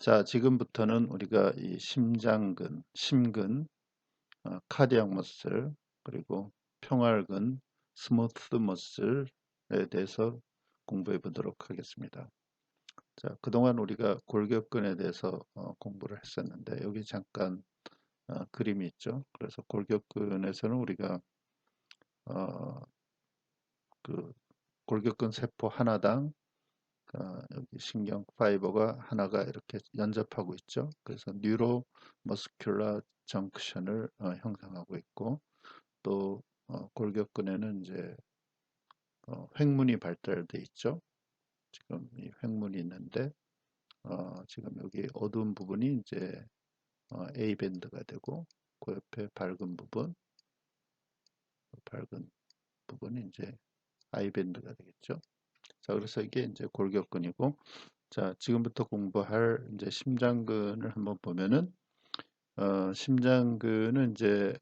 자, 지금부터는 우리가 이 심장근, 심근, 카디악 머슬, 그리고 평활근, 스무트 머슬에 대해서 공부해 보도록 하겠습니다. 자, 그동안 우리가 골격근에 대해서 공부를 했었는데 여기 잠깐 그림이 있죠. 그래서 골격근에서는 우리가 어, 그 골격근 세포 하나당 여기 신경 파이버가 하나가 이렇게 연접하고 있죠. 그래서 뉴로 머스큘라 정크션을 형성하고 있고 또 골격근에는 이제 횡문이 발달돼 있죠. 지금 이 횡문이 있는데 지금 여기 어두운 부분이 이제 A 밴드가 되고 그 옆에 밝은 부분이 이제 I 밴드가 되겠죠. 자, 그래서 이게 이제 골격근이고, 자, 지금부터 공부할 이제 심장근을 한번 보면은, 심장근은 이제,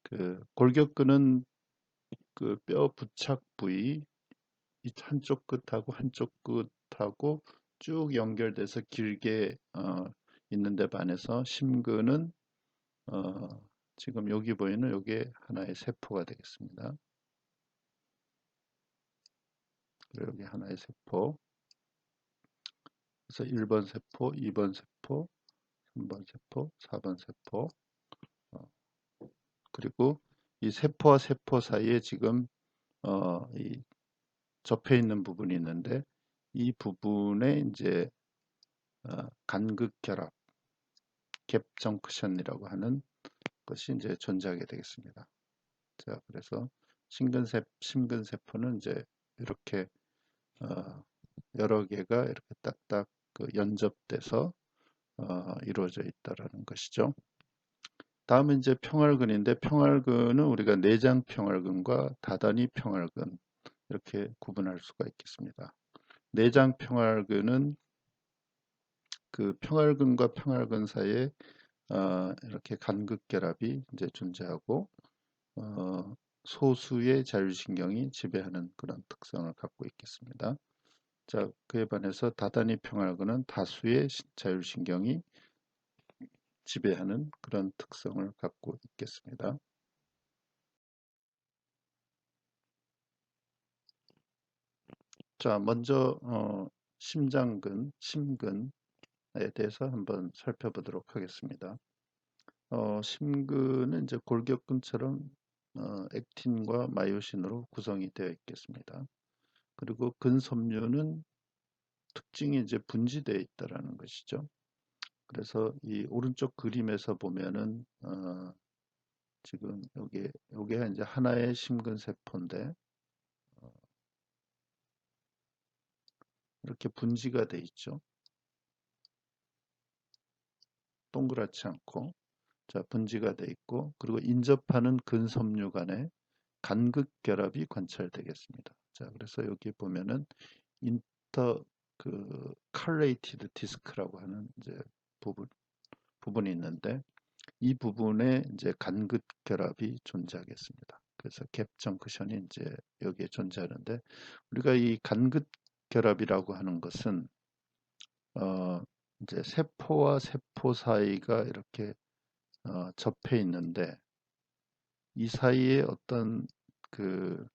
그 골격근은 그 뼈 부착 부위, 이 한쪽 끝하고 한쪽 끝하고 쭉 연결돼서 길게, 있는데 반해서 심근은, 어, 지금 여기 보이는 요게 하나의 세포가 되겠습니다. 그리고 여기 하나의 세포. 그래서 1번 세포, 2번 세포, 3번 세포, 4번 세포, 어, 그리고 이 세포와 세포 사이에 지금 이 접해 있는 부분이 있는데 이 부분에 이제 간극 결합, 갭 정크션이라고 하는 것이 이제 존재하게 되겠습니다. 자, 그래서 심근세포는 이제 이렇게 어, 여러 개가 이렇게 딱딱 그 연접돼서 이루어져 있다라는 것이죠. 다음은 이제 평활근인데 평활근은 우리가 내장 평활근과 다다니 평활근 이렇게 구분할 수가 있겠습니다. 내장 평활근은 그 평활근과 평활근 사이에 이렇게 간극 결합이 이제 존재하고 소수의 자율신경이 지배하는 그런 특성을 갖고 있겠습니다. 자, 그에 반해서 다다니 평활근은 다수의 자율신경이 지배하는 그런 특성을 갖고 있겠습니다. 자, 먼저 심근에 대해서 한번 살펴보도록 하겠습니다. 심근은 이제 골격근처럼 액틴과 마이오신으로 구성이 되어 있겠습니다. 그리고 근섬유는 특징이 이제 분지되어 있다라는 것이죠. 그래서 이 오른쪽 그림에서 보면은 지금 요게 이제 하나의 심근세포인데 이렇게 분지가 돼 있죠. 동그랗지 않고 자 분지가 돼 있고 그리고 인접하는 근섬유 간에 간극 결합이 관찰되겠습니다. 자 그래서 여기 보면은 인터 그 칼레이티드 디스크라고 하는 이제 부분이 있는데 이 부분에 이제 간극 결합이 존재하겠습니다. 그래서 갭 정크션이 이제 여기에 존재하는데 우리가 이 간극 결합이라고 하는 것은 이제 세포와 세포 사이가 이렇게 접해 있는데 이 사이에 어떤 그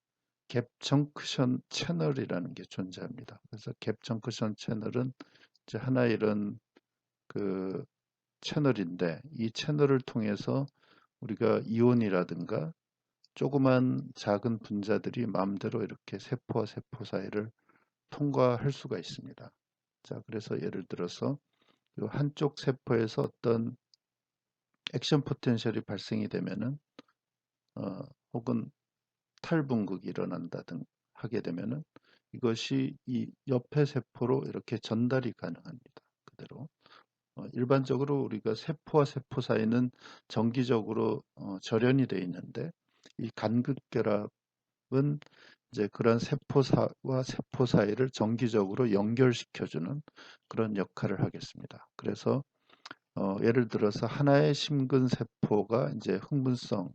갭 정크션 채널이라는 게 존재합니다. 그래서 갭 정크션 채널은 이제 하나 이런 그 채널인데 이 채널을 통해서 우리가 이온이라든가 조그만 작은 분자들이 마음대로 이렇게 세포와 세포 사이를 통과할 수가 있습니다. 자, 그래서 예를 들어서 이 한쪽 세포에서 어떤 액션 포텐셜이 발생이 되면은 혹은 탈분극이 일어난다든 하게 되면은 이것이 이 옆의 세포로 이렇게 전달이 가능합니다. 그대로. 일반적으로 우리가 세포와 세포 사이는 정기적으로 절연이 되어 있는데 이 간극결합은 이제 그런 세포와 세포 사이를 정기적으로 연결시켜주는 그런 역할을 하겠습니다. 그래서 예를 들어서 하나의 심근세포가 이제 흥분성이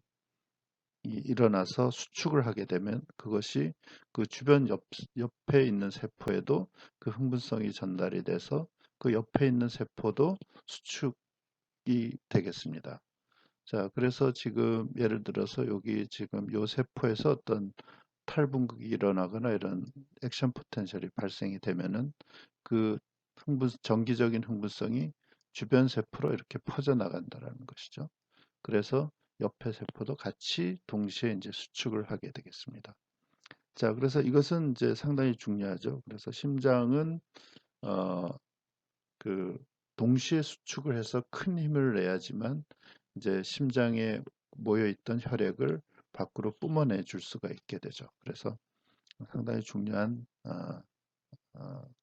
일어나서 수축을 하게 되면 그것이 그 주변 옆에 있는 세포에도 그 흥분성이 전달이 돼서 그 옆에 있는 세포도 수축이 되겠습니다. 자, 그래서 지금 예를 들어서 여기 지금 요 세포에서 어떤 탈분극이 일어나거나 이런 액션 포텐셜이 발생이 되면은 그 정기적인 흥분성이 주변 세포로 이렇게 퍼져나간다라는 것이죠. 그래서 옆에 세포도 같이 동시에 이제 수축을 하게 되겠습니다. 자, 그래서 이것은 이제 상당히 중요하죠. 그래서 심장은 어, 그 동시에 수축을 해서 큰 힘을 내야지만 이제 심장에 모여 있던 혈액을 밖으로 뿜어내 줄 수가 있게 되죠. 그래서 상당히 중요한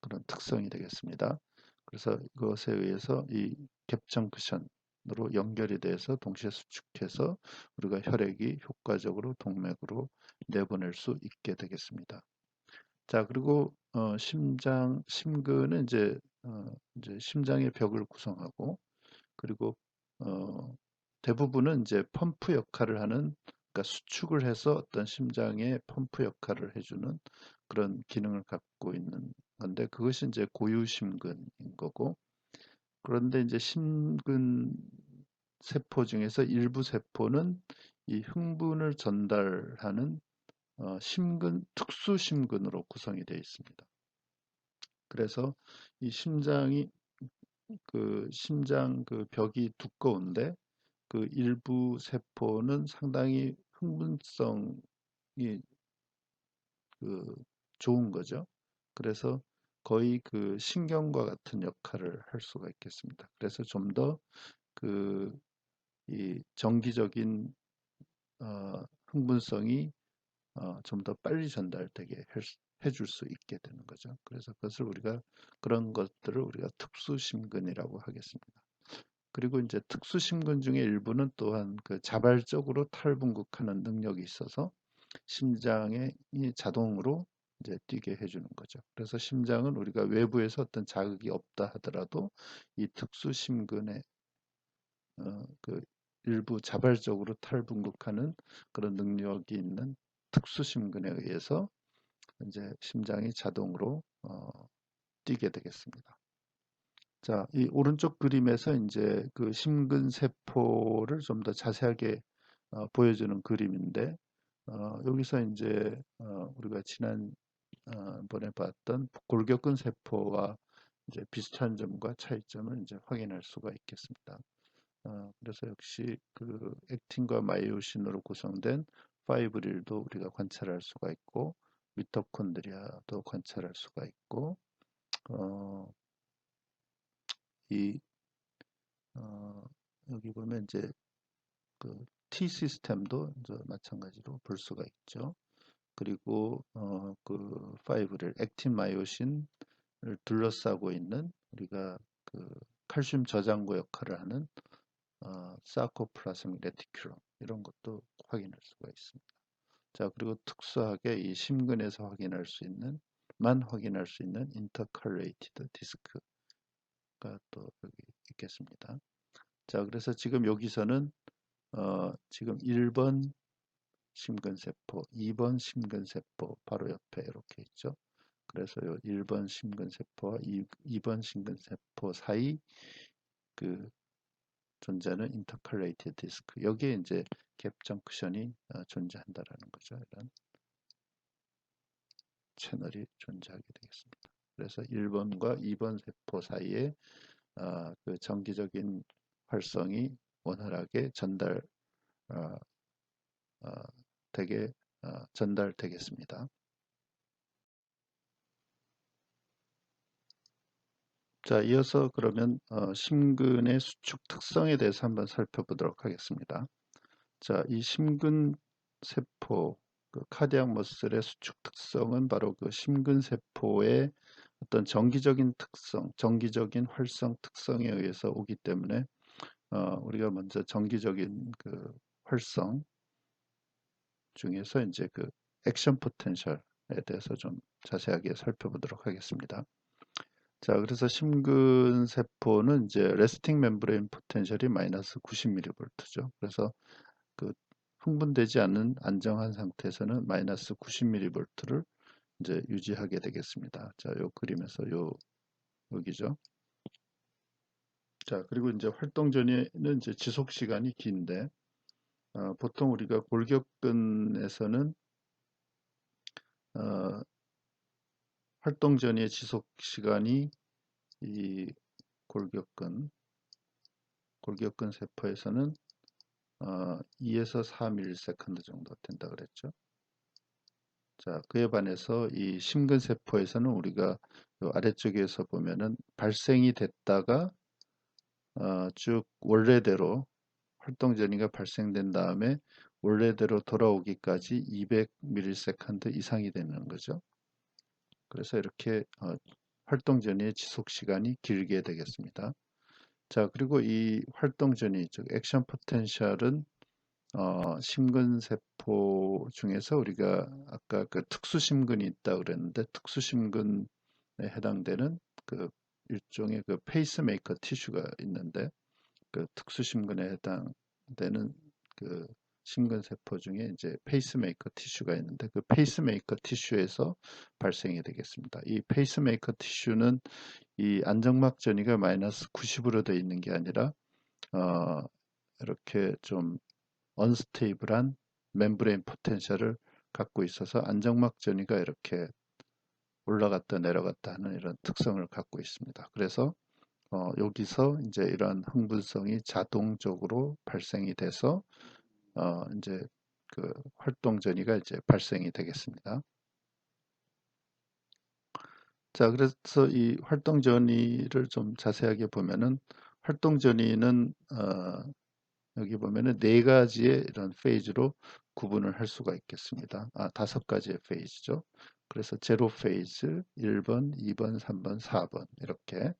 그런 특성이 되겠습니다. 그래서 이것에 의해서 이 갭 정크션으로 연결이 돼서 동시에 수축해서 우리가 혈액이 효과적으로 동맥으로 내보낼 수 있게 되겠습니다. 자, 그리고 심근은 이제 심장의 벽을 구성하고 그리고 어, 대부분은 이제 펌프 역할을 하는 그러니까 수축을 해서 어떤 심장의 펌프 역할을 해주는 그런 기능을 갖고 있는 건데 그것이 이제 고유심근인 거고 그런데 이제 심근 세포 중에서 일부 세포는 이 흥분을 전달하는 특수 심근으로 구성이 되어 있습니다. 그래서 이 심장 그 벽이 두꺼운데 그 일부 세포는 상당히 흥분성이 그 좋은 거죠. 그래서 거의 그 신경과 같은 역할을 할 수가 있겠습니다. 그래서 좀 더 그 이 정기적인 흥분성이 좀 더 빨리 전달되게 해줄 수 있게 되는 거죠. 그래서 그런 것들을 우리가 특수심근이라고 하겠습니다. 그리고 이제 특수심근 중에 일부는 또한 그 자발적으로 탈분극하는 능력이 있어서 심장이 자동으로 이제 뛰게 해주는 거죠. 그래서 심장은 우리가 외부에서 어떤 자극이 없다 하더라도 이 특수심근의 그 일부 자발적으로 탈분극하는 그런 능력이 있는 특수심근에 의해서 이제 심장이 자동으로 뛰게 되겠습니다. 자, 이 오른쪽 그림에서 이제 그 심근 세포를 좀 더 자세하게 보여주는 그림인데 여기서 이제 우리가 번에 봤던 골격근 세포와 이제 비슷한 점과 차이점을 이제 확인할 수가 있겠습니다. 그래서 역시 그 액틴과 마이오신으로 구성된 파이브릴도 우리가 관찰할 수가 있고 미토콘드리아도 관찰할 수가 있고 어, 이 여기 보면 이제 그 T 시스템도 이제 마찬가지로 볼 수가 있죠. 그리고 그 파이브릴 액틴 마이오신을 둘러싸고 있는 우리가 그 칼슘 저장고 역할을 하는 사코플라스믹 레티큘럼 이런 것도 확인할 수가 있습니다. 자, 그리고 특수하게 이 심근에서 확인할 수 있는 인터컬레이티드 디스크가 또 여기 있겠습니다. 자, 그래서 지금 여기서는 지금 1번 심근세포, 2번 심근세포 바로 옆에 이렇게 있죠. 그래서 요 1번 심근세포와 2번 심근세포 사이 그 존재하는 인터컬레이티드 디스크 여기에 이제 갭 정크션이 존재한다라는 거죠. 이런 채널이 존재하게 되겠습니다. 그래서 1번과 2번 세포 사이에 그 정기적인 활성이 원활하게 어, 어, 전달되겠습니다. 자, 이어서 그러면 심근의 수축 특성에 대해서 한번 살펴보도록 하겠습니다. 자, 이 심근 세포, 그 카디악 머슬의 수축 특성은 바로 그 심근 세포의 어떤 정기적인 특성, 정기적인 활성 특성에 의해서 오기 때문에 우리가 먼저 정기적인 그 활성 중에서 이제 그 액션 포텐셜에 대해서 좀 자세하게 살펴보도록 하겠습니다. 자, 그래서 심근 세포는 이제 레스팅 멤브레인 포텐셜이 마이너스 90mV죠. 그래서 그 흥분되지 않은 안정한 상태에서는 마이너스 90mV를 이제 유지하게 되겠습니다. 자, 요 그림에서 여기죠. 자, 그리고 이제 활동 전에는 이제 지속 시간이 긴데, 보통 우리가 골격근에서는 어, 활동 전의 지속 시간이 이 골격근 세포에서는 2에서 4ms 정도 된다 그랬죠. 자, 그에 반해서 이 심근세포에서는 우리가 요 아래쪽에서 보면은 발생이 됐다가 쭉 원래대로 활동 전이가 발생된 다음에 원래대로 돌아오기까지 200ms 이상이 되는 거죠. 그래서 이렇게 활동 전이의 지속 시간이 길게 되겠습니다. 자, 그리고 이 활동 전이 즉 액션 포텐셜은 심근세포 중에서 우리가 아까 그 특수심근이 있다 그랬는데 특수심근에 해당되는 그 일종의 그 페이스메이커 티슈가 있는데 그 특수심근에 해당되는 그 심근세포 중에 이제 페이스메이커 티슈가 있는데 그 페이스메이커 티슈에서 발생이 되겠습니다. 이 페이스메이커 티슈는 이 안정막 전이가 마이너스 90으로 되어 있는 게 아니라 어, 이렇게 좀 언스테이블한 멤브레인 포텐셜을 갖고 있어서 안정막 전이가 이렇게 올라갔다 내려갔다 하는 이런 특성을 갖고 있습니다. 그래서 여기서 이제 이런 흥분성이 자동적으로 발생이 돼서 이제 그 활동 전이가 이제 발생이 되겠습니다. 자, 그래서 이 활동 전이를 좀 자세하게 보면은 활동 전이는 여기 보면은 네 가지의 이런 페이지로 구분을 할 수가 있겠습니다. 다섯 가지의 페이지죠. 그래서 제로 페이즈 1번, 2번, 3번, 4번 이렇게.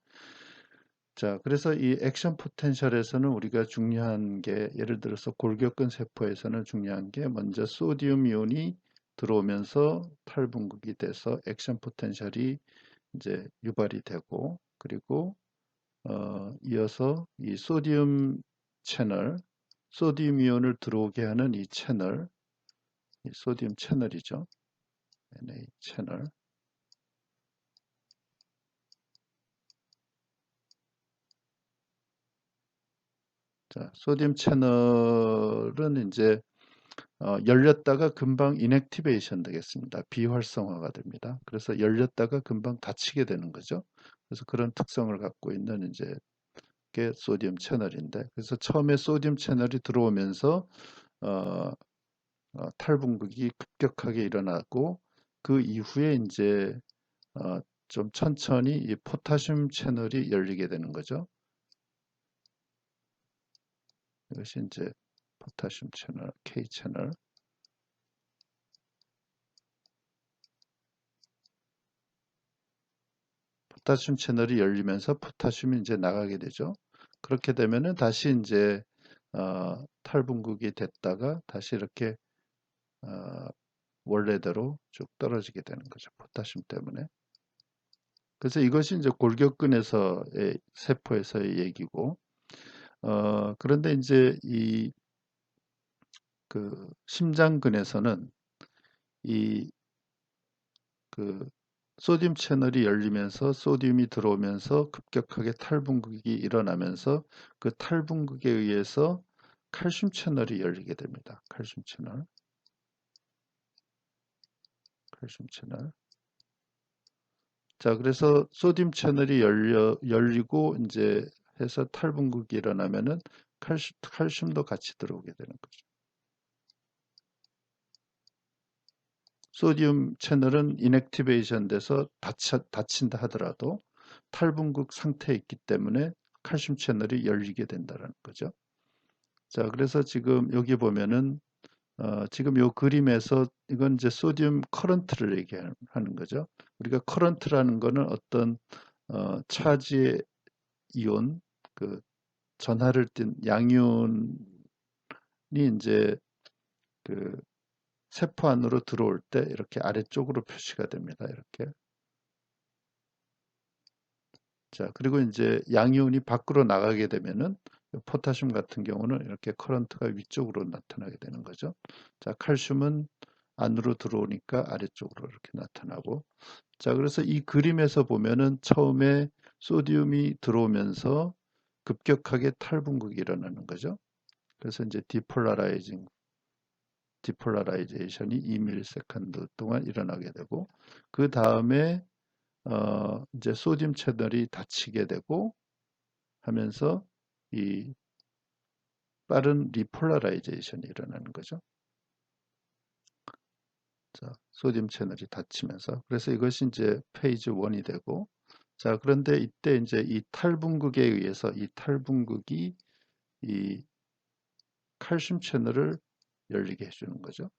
자, 그래서 이 액션 포텐셜에서는 우리가 중요한 게 예를 들어서 골격근 세포에서는 중요한 게 먼저 소디움 이온이 들어오면서 탈분극이 돼서 액션 포텐셜이 이제 유발이 되고 그리고 이어서 이 소디움 채널, 소디움 이온을 들어오게 하는 이 채널, 이 소디움 채널이죠. Na 채널. 자, 소디움 채널은 이제 열렸다가 금방 인액티베이션 되겠습니다. 비활성화가 됩니다. 그래서 열렸다가 금방 닫히게 되는 거죠. 그래서 그런 특성을 갖고 있는 이제 게 소디움 채널인데, 그래서 처음에 소디움 채널이 들어오면서 어, 탈분극이 급격하게 일어나고 그 이후에 이제 좀 천천히 이 포타슘 채널이 열리게 되는 거죠. 이것이 이제 포타슘 채널, K 채널. 포타슘 채널이 열리면서 포타슘이 이제 나가게 되죠. 그렇게 되면은 다시 이제 탈분극이 됐다가 다시 이렇게 어, 원래대로 쭉 떨어지게 되는 거죠. 포타슘 때문에. 그래서 이것이 이제 골격근에서의 세포에서의 얘기고, 그런데 이제 이 그 심장근에서는 이 그 소듐 채널이 열리면서 소듐이 들어오면서 급격하게 탈분극이 일어나면서 그 탈분극에 의해서 칼슘 채널이 열리게 됩니다. 칼슘 채널, 칼슘 채널. 자, 그래서 소듐 채널이 열리고 이제 해서 탈분극이 일어나면은 칼슘도 같이 들어오게 되는 거죠. 소디움 채널은 인액티베이션 돼서 닫힌다 하더라도 탈분극 상태에 있기 때문에 칼슘 채널이 열리게 된다는 거죠. 자, 그래서 지금 여기 보면은 지금 요 그림에서 이건 이제 소디움 커런트를 얘기하는 거죠. 우리가 커런트라는 거는 어떤 차지의 이온, 그 전하를 띤 양이온이 이제 그 세포 안으로 들어올 때 이렇게 아래쪽으로 표시가 됩니다. 이렇게. 자, 그리고 이제 양이온이 밖으로 나가게 되면은 포타슘 같은 경우는 이렇게 커런트가 위쪽으로 나타나게 되는 거죠. 자, 칼슘은 안으로 들어오니까 아래쪽으로 이렇게 나타나고. 자, 그래서 이 그림에서 보면은 처음에 소디움이 들어오면서 급격하게 탈분극이 일어나는 거죠. 그래서 이제 디폴라라이제이션이 2ms 동안 일어나게 되고, 그 다음에 이제 소듐 채널이 닫히게 되고 하면서 이 빠른 리폴라라이제이션이 일어나는 거죠. 자, 소듐 채널이 닫히면서, 그래서 이것이 이제 페이지 1이 되고, 자, 그런데 이때 이제 이 탈분극에 의해서 이 탈분극이 이 칼슘 채널을 열리게 해주는 거죠.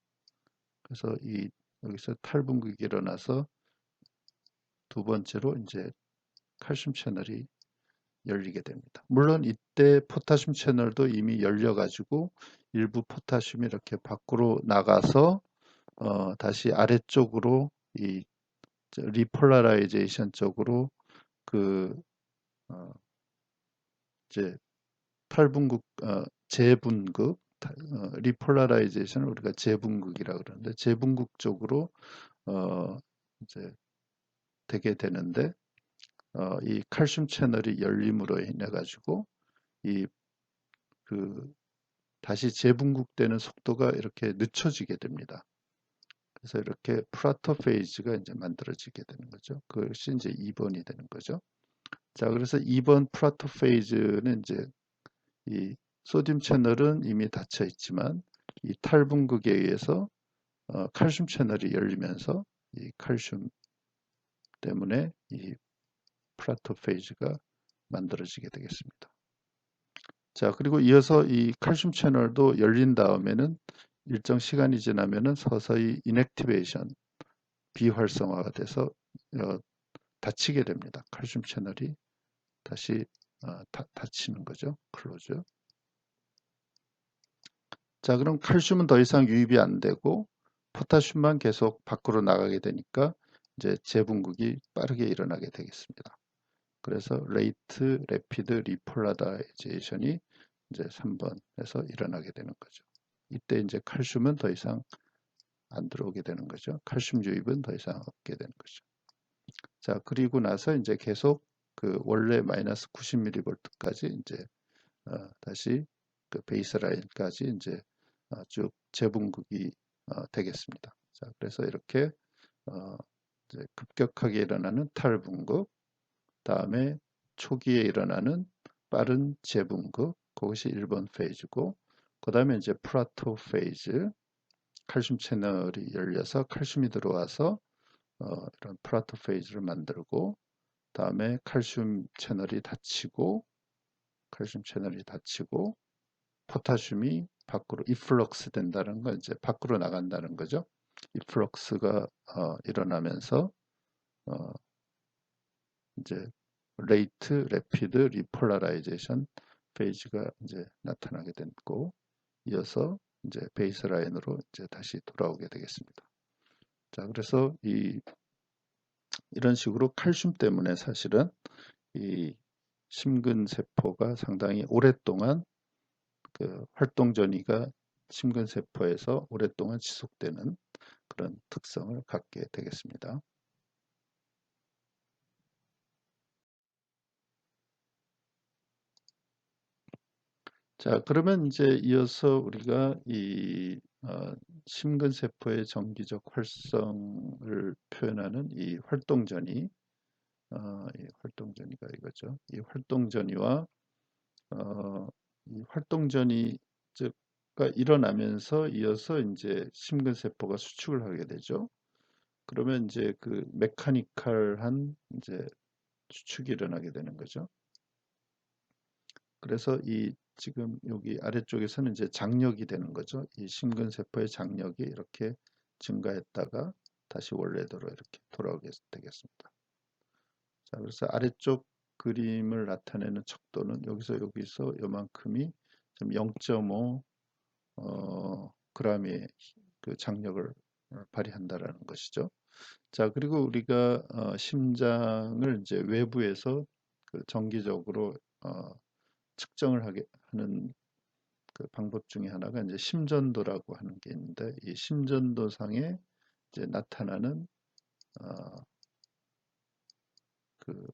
그래서 이 여기서 탈분극이 일어나서 두 번째로 이제 칼슘 채널이 열리게 됩니다. 물론 이때 포타슘 채널도 이미 열려가지고 일부 포타슘이 이렇게 밖으로 나가서 다시 아래쪽으로 이 리폴라라이제이션 쪽으로 그 이제 탈분극 재분극 리폴라라이제이션을 우리가 재분극이라고 그러는데 재분극 쪽으로 이제 되게 되는데 이 칼슘 채널이 열림으로 인해 가지고 이 그 다시 재분극되는 속도가 이렇게 늦춰지게 됩니다. 그래서 이렇게 프라토페이즈가 이제 만들어지게 되는 거죠. 그것이 이제 2번이 되는 거죠. 자, 그래서 2번 프라토페이즈는 이제 이 소듐 채널은 이미 닫혀 있지만 이 탈분극에 의해서 칼슘 채널이 열리면서 이 칼슘 때문에 이 프라토페이즈가 만들어지게 되겠습니다. 자, 그리고 이어서 이 칼슘 채널도 열린 다음에는 일정 시간이 지나면은 서서히 인액티베이션, 비활성화가 돼서 닫히게 됩니다. 칼슘 채널이 다시 닫히는 거죠. 클로즈. 자, 그럼 칼슘은 더 이상 유입이 안 되고 포타슘만 계속 밖으로 나가게 되니까 이제 재분극이 빠르게 일어나게 되겠습니다. 그래서 레이트 레피드 리폴라다이제이션이 이제 3번에서 일어나게 되는 거죠. 이때 이제 칼슘은 더 이상 안 들어오게 되는 거죠. 칼슘 유입은 더 이상 없게 되는 거죠. 자, 그리고 나서 이제 계속 그 원래 마이너스 90mV까지 이제 다시 그 베이스라인까지 이제 쭉 재분극이 되겠습니다. 자, 그래서 이렇게 이제 급격하게 일어나는 탈분극, 다음에 초기에 일어나는 빠른 재분극, 그것이 1번 페이지고, 그 다음에 이제 플라토 페이즈, 칼슘 채널이 열려서 칼슘이 들어와서 이런 플라토 페이즈를 만들고, 다음에 칼슘 채널이 닫히고 포타슘이 밖으로 이플럭스 된다는 건 이제 밖으로 나간다는 거죠. 이플럭스가 일어나면서 이제 레이트 레피드 리폴라라이제이션 페이지가 이제 나타나게 됐고, 이어서 이제 베이스라인으로 이제 다시 돌아오게 되겠습니다. 자, 그래서 이런 식으로 칼슘 때문에 사실은 이 심근세포가 상당히 오랫동안 그 활동 전이가 심근세포에서 오랫동안 지속되는 그런 특성을 갖게 되겠습니다. 자, 그러면 이제 이어서 우리가 이 심근세포의 정기적 활성을 표현하는 이 활동전이, 이 활동전이가 이거죠. 이 활동전이와 이 활동전이 즉가 일어나면서 이어서 이제 심근세포가 수축을 하게 되죠. 그러면 이제 그 메카니컬한 이제 수축이 일어나게 되는 거죠. 그래서 이 지금 여기 아래쪽에서는 이제 장력이 되는 거죠. 이 심근세포의 장력이 이렇게 증가했다가 다시 원래대로 이렇게 돌아오게 되겠습니다. 자, 그래서 아래쪽 그림을 나타내는 척도는 여기서 요만큼이 0.5 g의 그 장력을 발휘한다라는 것이죠. 자, 그리고 우리가 심장을 이제 외부에서 그 정기적으로 측정을 하는 그 방법 중에 하나가 이제 심전도라고 하는 게 있는데, 이 심전도상에 이제 나타나는 그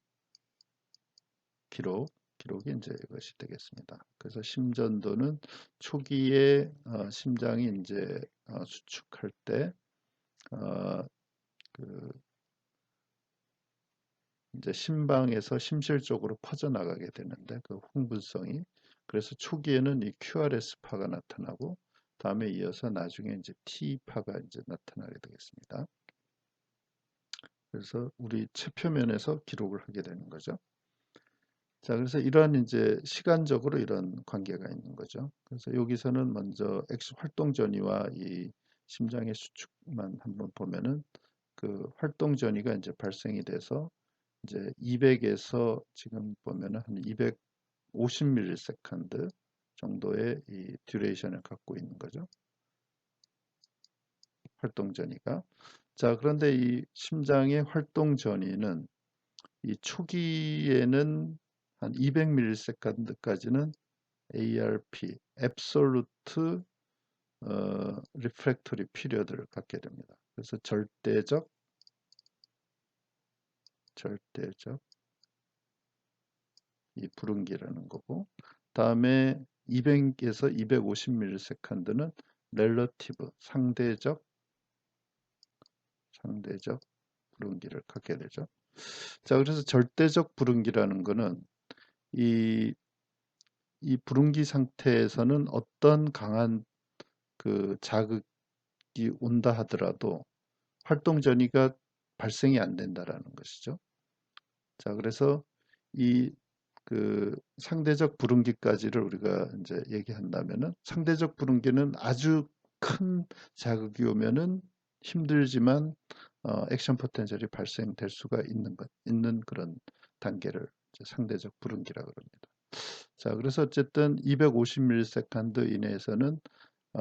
기록이 이제 이것이 되겠습니다. 그래서 심전도는 초기에 심장이 이제 수축할 때 그 이제 심방에서 심실 쪽으로 퍼져나가게 되는데 그 흥분성이 그래서 초기에는 이 QRS파가 나타나고 다음에 이어서 나중에 이제 T파가 이제 나타나게 되겠습니다. 그래서 우리 체표면에서 기록을 하게 되는 거죠. 자, 그래서 이러한 이제 시간적으로 이런 관계가 있는 거죠. 그래서 여기서는 먼저 X 활동 전이와 이 심장의 수축만 한번 보면은 그 활동 전이가 이제 발생이 돼서 이제 200에서 지금 보면은 한 250ms 정도의 이 듀레이션을 갖고 있는 거죠. 활동 전이가. 자, 그런데 이 심장의 활동 전이는 이 초기에는 한 200ms까지는 ARP, Absolute Refractory Period를 갖게 됩니다. 그래서 절대적 이 불응기라는 거고, 다음에 200에서 250ms는 Relative, 상대적 불응기를 갖게 되죠. 자, 그래서 절대적 불응기라는 거는 이 불응기 상태에서는 어떤 강한 그 자극이 온다 하더라도 활동 전이가 발생이 안 된다라는 것이죠. 자, 그래서 이 그 상대적 불응기까지를 우리가 이제 얘기한다면은 상대적 불응기는 아주 큰 자극이 오면은 힘들지만 액션 포텐셜이 발생될 수가 있는 그런 단계를 이제 상대적 불응기라고 합니다. 자, 그래서 어쨌든 250ms 이내에서는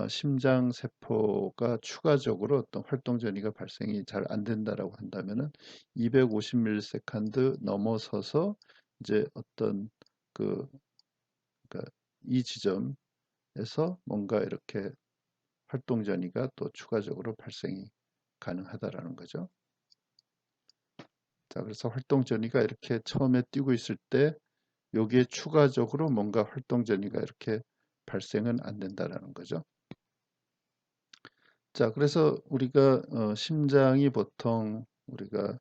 심장 세포가 추가적으로 어떤 활동 전이가 발생이 잘 안 된다라고 한다면은 250ms 넘어서서 이제 어떤 그 그러니까 이 지점에서 뭔가 이렇게 활동 전이가 또 추가적으로 발생이 가능하다라는 거죠. 자, 그래서 활동 전이가 이렇게 처음에 뛰고 있을 때 여기에 추가적으로 뭔가 활동 전이가 이렇게 발생은 안 된다라는 거죠. 자, 그래서 우리가 심장이 보통 우리가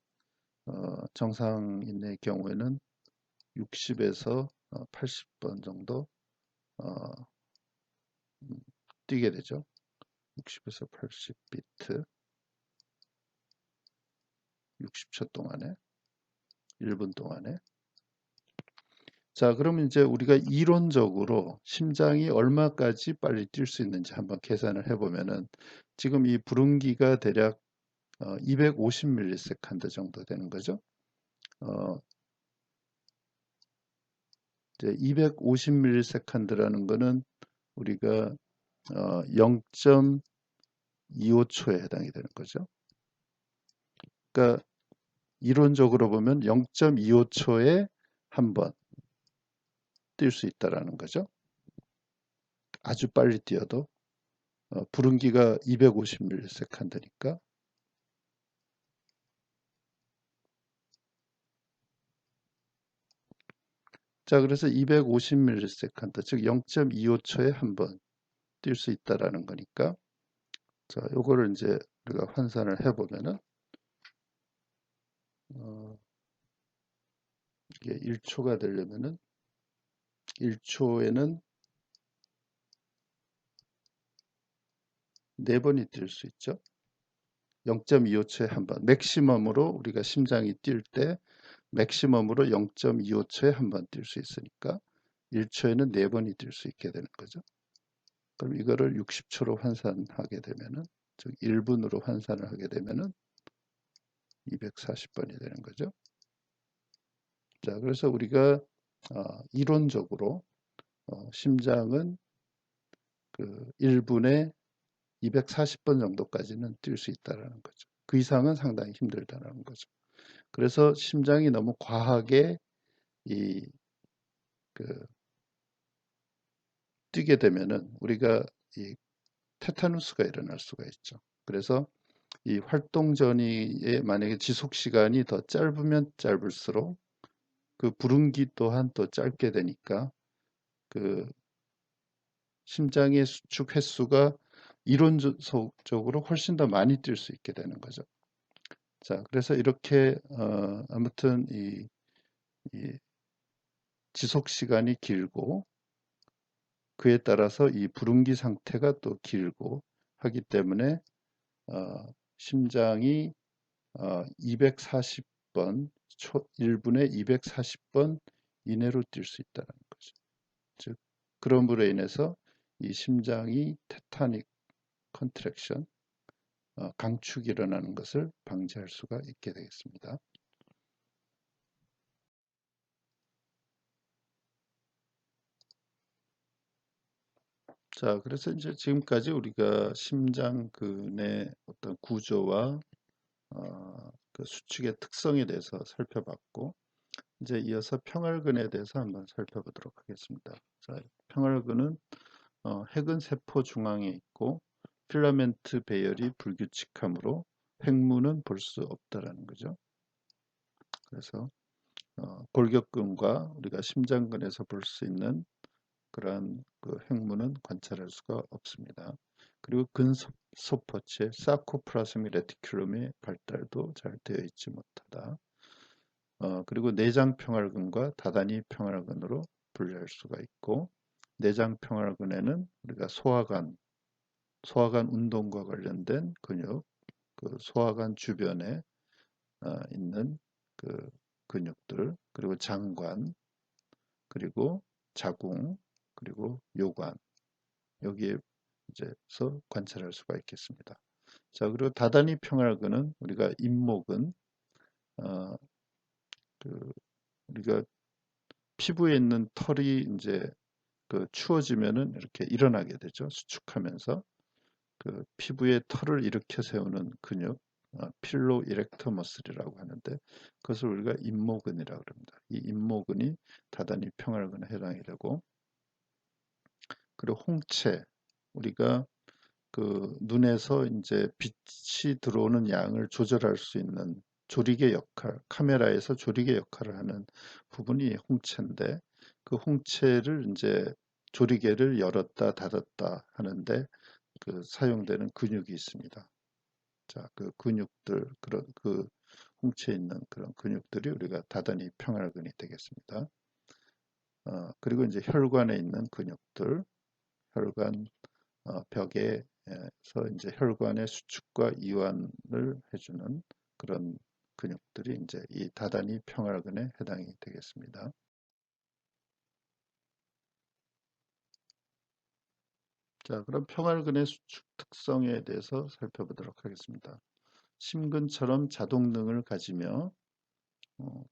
정상인의 경우에는 60에서 80번 정도 어, 뛰게 되죠. 60에서 80비트 60초 동안에 1분 동안에. 자, 그러면 이제 우리가 이론적으로 심장이 얼마까지 빨리 뛸 수 있는지 한번 계산을 해보면은 지금 이 불응기가 대략 250ms 정도 되는 거죠. 이제 250ms라는 거는 우리가 0.25초에 해당이 되는 거죠. 그러니까 이론적으로 보면 0.25초에 한 번 뛸 수 있다라는 거죠. 아주 빨리 뛰어도 불응기가 250ms니까. 자, 그래서 250ms, 즉 0.25초에 한 번 뛸 수 있다라는 거니까. 자, 요거를 이제 우리가 환산을 해보면은 이게 1초가 되려면은 1초에는 4번이 뛸 수 있죠. 0.25초에 한 번. 맥시멈으로 우리가 심장이 뛸 때 맥시멈으로 0.25초에 한 번 뛸 수 있으니까 1초에는 4번이 뛸 수 있게 되는 거죠. 그럼 이거를 60초로 환산하게 되면은 즉 1분으로 환산을 하게 되면은 240번이 되는 거죠. 자, 그래서 우리가 이론적으로 심장은 그 1분에 240번 정도까지는 뛸 수 있다라는 거죠. 그 이상은 상당히 힘들다라는 거죠. 그래서 심장이 너무 과하게 그 뛰게 되면은 우리가 이 테타누스가 일어날 수가 있죠. 그래서 이 활동 전이의 만약에 지속 시간이 더 짧으면 짧을수록 그 부릉기 또한 또 짧게 되니까 그 심장의 수축 횟수가 이론적으로 훨씬 더 많이 뛸 수 있게 되는 거죠. 자, 그래서 이렇게 아무튼 이 지속 시간이 길고 그에 따라서 이 부릉기 상태가 또 길고 하기 때문에 심장이 240번 1분에 240번 이내로 뛸 수 있다는 거죠. 즉 그럼으로 인해서 이 심장이 테타닉 컨트랙션 강축이 일어나는 것을 방지할 수가 있게 되겠습니다. 자, 그래서 이제 지금까지 우리가 심장근의 어떤 구조와 그 수축의 특성에 대해서 살펴봤고, 이제 이어서 평활근에 대해서 한번 살펴보도록 하겠습니다. 자, 평활근은 핵은 세포 중앙에 있고 필라멘트 배열이 불규칙하므로 횡무는 볼 수 없다라는 거죠. 그래서 골격근과 우리가 심장근에서 볼 수 있는 그러한 그 횡무는 관찰할 수가 없습니다. 그리고 근소포체 사코플라즈미 레티큘럼의 발달도 잘 되어 있지 못하다. 그리고 내장 평활근과 다다니 평활근으로 분류할 수가 있고 내장 평활근에는 우리가 소화관 운동과 관련된 근육, 그 소화관 주변에 있는 그 근육들, 그리고 장관, 그리고 자궁, 그리고 요관 여기에 이제서 관찰할 수가 있겠습니다. 자, 그리고 다다니 평활근은 우리가 잇목은 어, 그 우리가 피부에 있는 털이 이제 그 추워지면은 이렇게 일어나게 되죠. 수축하면서 그 피부에 털을 일으켜 세우는 근육, 필로 이렉터 머슬이라고 하는데 그것을 우리가 잇모근이라고 합니다. 이 잇모근이 다다니 평활근에 해당이 되고 그리고 홍채 우리가 그 눈에서 이제 빛이 들어오는 양을 조절할 수 있는 조리개 역할, 카메라에서 조리개 역할을 하는 부분이 홍채인데 그 홍채를 이제 조리개를 열었다 닫았다 하는데 그 사용되는 근육이 있습니다. 자, 그 근육들 그런 그 홍채에 있는 그런 근육들이 우리가 다다니 평활근이 되겠습니다. 그리고 이제 혈관에 있는 근육들, 혈관 벽에서 이제 혈관의 수축과 이완을 해주는 그런 근육들이 이제 이 다다니 평활근에 해당이 되겠습니다. 자, 그럼 평활근의 수축 특성에 대해서 살펴보도록 하겠습니다. 심근처럼 자동능을 가지며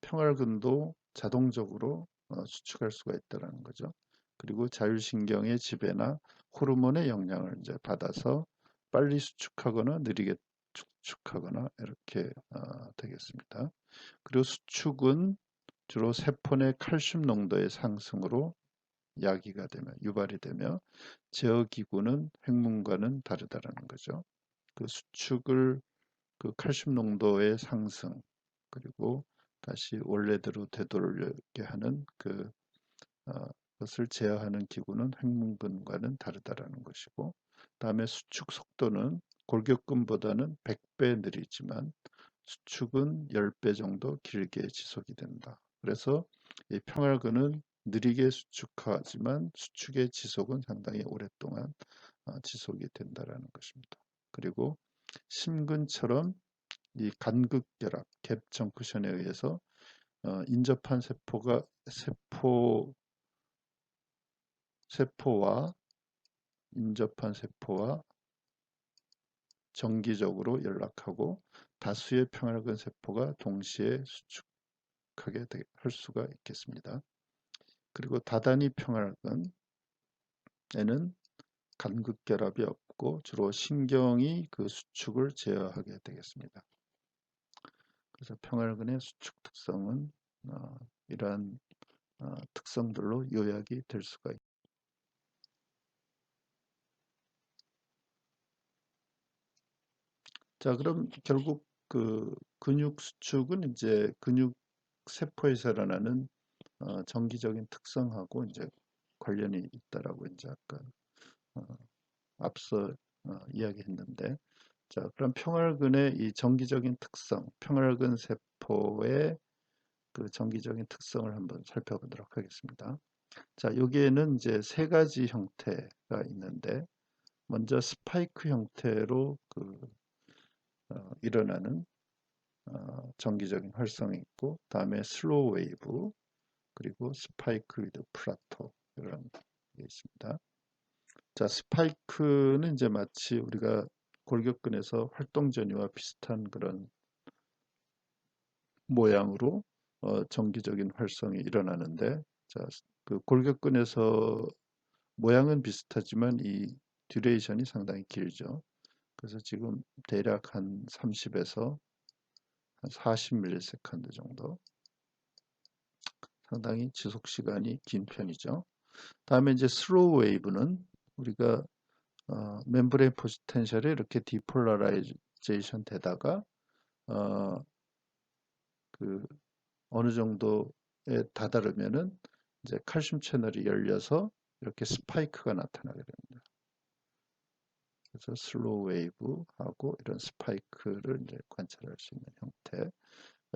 평활근도 자동적으로 수축할 수가 있다는 거죠. 그리고 자율신경의 지배나 호르몬의 영향을 이제 받아서 빨리 수축하거나 느리게 수축하거나 이렇게 되겠습니다. 그리고 수축은 주로 세포 내 칼슘 농도의 상승으로 야기가 되며 유발이 되며 제어기구는 횡문과는 다르다라는 거죠. 그 수축을 그 칼슘 농도의 상승 그리고 다시 원래대로 되돌게 하는 그 것을 제어하는 기구는 횡문근과는 다르다라는 것이고 다음에 수축 속도는 골격근보다는 100배 느리지만 수축은 10배 정도 길게 지속이 된다. 그래서 이 평활근은 느리게 수축하지만 수축의 지속은 상당히 오랫동안 지속이 된다라는 것입니다. 그리고 심근처럼 이 간극결합, 갭 정크션에 의해서 인접한 세포와 인접한 세포와 정기적으로 연락하고 다수의 평활근 세포가 동시에 수축하게 할 수가 있겠습니다. 그리고 다다니 평활근에는 간극결합이 없고 주로 신경이 그 수축을 제어하게 되겠습니다. 그래서 평활근의 수축 특성은 이러한 특성들로 요약이 될 수가 있습니다. 자, 그럼 결국 그 근육 수축은 이제 근육 세포에서 일어나는 정기적인 특성하고 이제 관련이 있다라고 이제 아까 어, 앞서 이야기했는데, 자, 그럼 평활근의 이 정기적인 특성, 평활근 세포의 그 정기적인 특성을 한번 살펴보도록 하겠습니다. 자, 여기에는 이제 세 가지 형태가 있는데, 먼저 스파이크 형태로 일어나는 정기적인 활성이 있고, 다음에 슬로우 웨이브, 그리고 스파이크 위드 플라토 이런 게 있습니다. 자, 스파이크는 이제 마치 우리가 골격근에서 활동 전이와 비슷한 그런 모양으로 정기적인 활성이 일어나는데, 자, 그 골격근에서 모양은 비슷하지만 이 듀레이션이 상당히 길죠. 그래서 지금 대략 한 30에서 한 40ms 정도, 상당히 지속 시간이 긴 편이죠. 다음에 이제 슬로우 웨이브는 우리가 멤브레인 포텐셜이 이렇게 디폴라라이제이션 되다가 어, 그 어느 정도에 다다르면은 이제 칼슘 채널이 열려서 이렇게 스파이크가 나타나게 됩니다. 그래서 슬로우 웨이브하고 이런 스파이크를 이제 관찰할 수 있는 형태가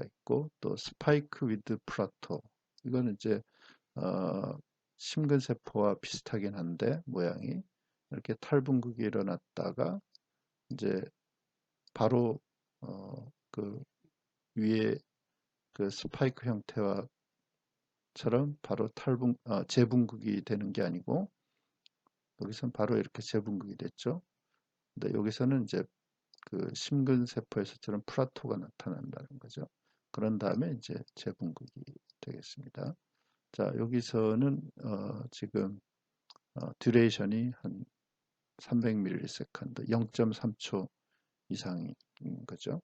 있고, 또 스파이크 위드 플라토, 이거는 이제 심근세포와 비슷하긴 한데 모양이 이렇게 탈분극이 일어났다가 이제 바로 그 위에 그 스파이크 형태와 처럼 바로 재분극이 되는 게 아니고, 여기서는 바로 이렇게 재분극이 됐죠. 근데 여기서는 이제 그 심근세포에서처럼 플라토가 나타난다는 거죠. 그런 다음에 이제 재분극이 되겠습니다. 자, 여기서는 지금 듀레이션이 한 300ms, 0.3초 이상인 거죠.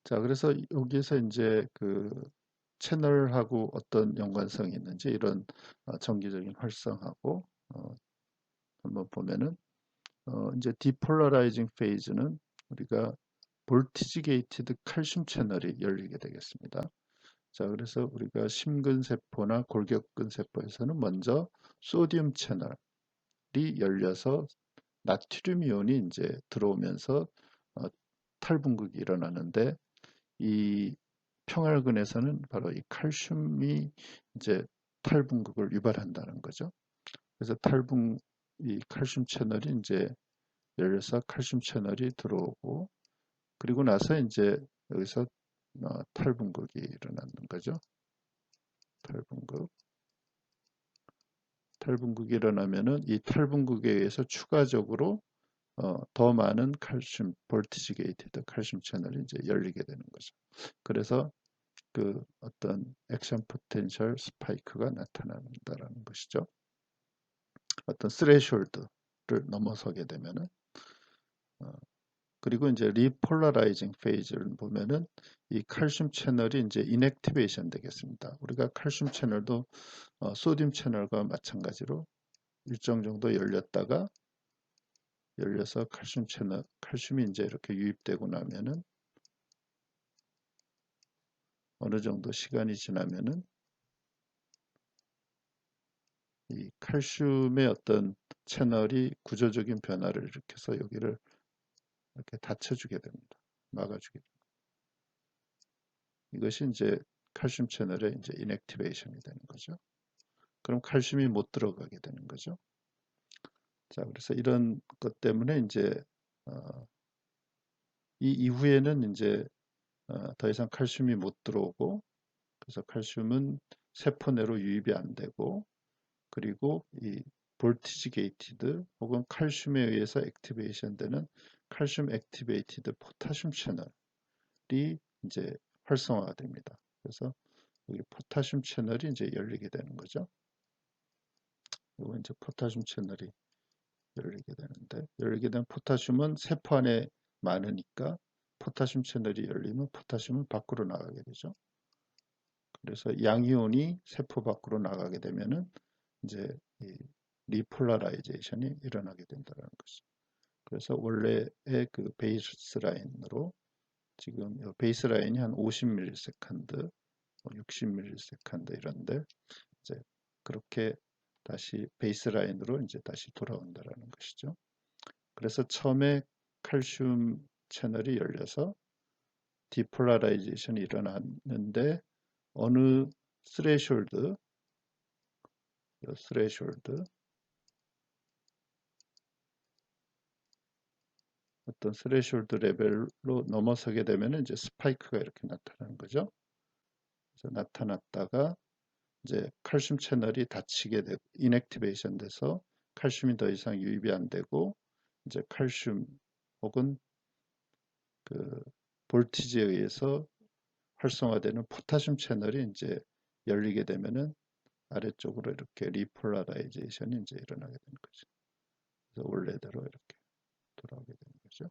자, 그래서 여기에서 이제 그 채널하고 어떤 연관성이 있는지, 이런 정기적인 활성하고 한번 보면은 이제 디폴라라이징 페이즈는 우리가 볼티지 게이티드 칼슘 채널이 열리게 되겠습니다. 자, 그래서 우리가 심근세포나 골격근세포에서는 먼저 소디움 채널이 열려서 나트륨 이온이 이제 들어오면서 어, 탈분극이 일어나는데, 이 평활근에서는 바로 이 칼슘이 이제 탈분극을 유발한다는 거죠. 그래서 이 칼슘 채널이 이제 열려서 칼슘 채널이 들어오고, 그리고 나서 이제 여기서 탈분극이 일어나는 거죠. 탈분극. 탈분극이 일어나면은 이 탈분극에 의해서 추가적으로 더 많은 칼슘, 볼티지 게이티드 칼슘 채널이 이제 열리게 되는 거죠. 그래서 그 어떤 액션 포텐셜 스파이크가 나타난다라는 것이죠. 어떤 스레숄드를 넘어서게 되면은 그리고 이제 리폴라라이징 페이즈를 보면은 이 칼슘 채널이 이제 인액티베이션 되겠습니다. 우리가 칼슘 채널도 소듐 채널과 마찬가지로 일정 정도 열려서 칼슘이 이제 이렇게 유입되고 나면은 어느 정도 시간이 지나면은 이 칼슘의 어떤 채널이 구조적인 변화를 일으켜서 여기를 이렇게 닫혀주게 됩니다. 막아주게 됩니다. 이것이 이제 칼슘 채널의 이제 인액티베이션이 되는 거죠. 그럼 칼슘이 못 들어가게 되는 거죠. 자, 그래서 이런 것 때문에 이제 이 이후에는 이제 더 이상 칼슘이 못 들어오고, 그래서 칼슘은 세포 내로 유입이 안 되고, 그리고 이 볼티지 게이티드 혹은 칼슘에 의해서 액티베이션 되는 칼슘 액티베이티드 포타슘 채널이 이제 활성화가 됩니다. 그래서 여기 포타슘 채널이 이제 열리게 되는 거죠. 이거 이제 포타슘 채널이 열리게 되는데, 열리게 된 포타슘은 세포 안에 많으니까 포타슘 채널이 열리면 포타슘은 밖으로 나가게 되죠. 그래서 양이온이 세포 밖으로 나가게 되면은 이제 이 리폴라라이제이션이 일어나게 된다는 것이죠. 그래서 원래의 그 베이스 라인으로 지금 베이스 라인이 한 50ms 60ms 이런데 이제 그렇게 다시 베이스라인으로 이제 다시 돌아온다라는 것이죠. 그래서 처음에 칼슘 채널이 열려서 디폴라라이제이션이 일어났는데 어느 스레숄드 어떤 스레숄드 레벨로 넘어서게 되면 이제 스파이크가 이렇게 나타나는 거죠. 그래서 나타났다가 이제 칼슘 채널이 닫히게 되고 인액티베이션 돼서 칼슘이 더 이상 유입이 안 되고 이제 칼슘 혹은 그 볼티지에 의해서 활성화되는 포타슘 채널이 이제 열리게 되면은 아래쪽으로 이렇게 리폴라라이제이션이 이제 일어나게 되는 거죠. 그래서 원래대로 이렇게 돌아오게 되는 거죠.